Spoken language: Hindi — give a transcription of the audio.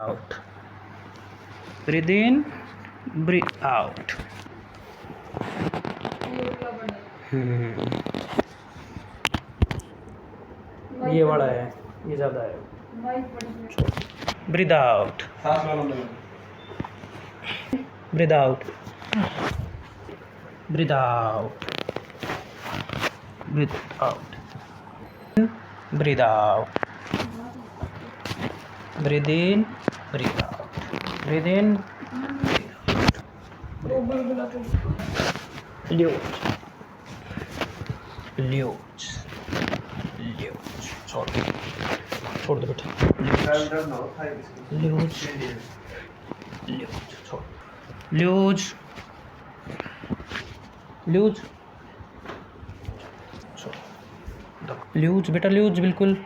out, breathe in, breathe out. ये वाला है, ये ज़्यादा है। Breathe out, breathe out, breathe out, breathe out, breathe out, breathe in, breathe out, breathe in, loose, loose, loose, छोड़ दो बेटा, ल्यूज, ल्यूज, छोड़, ल्यूज, ल्यूज, ल्यूज बेटा, ल्यूज बिल्कुल।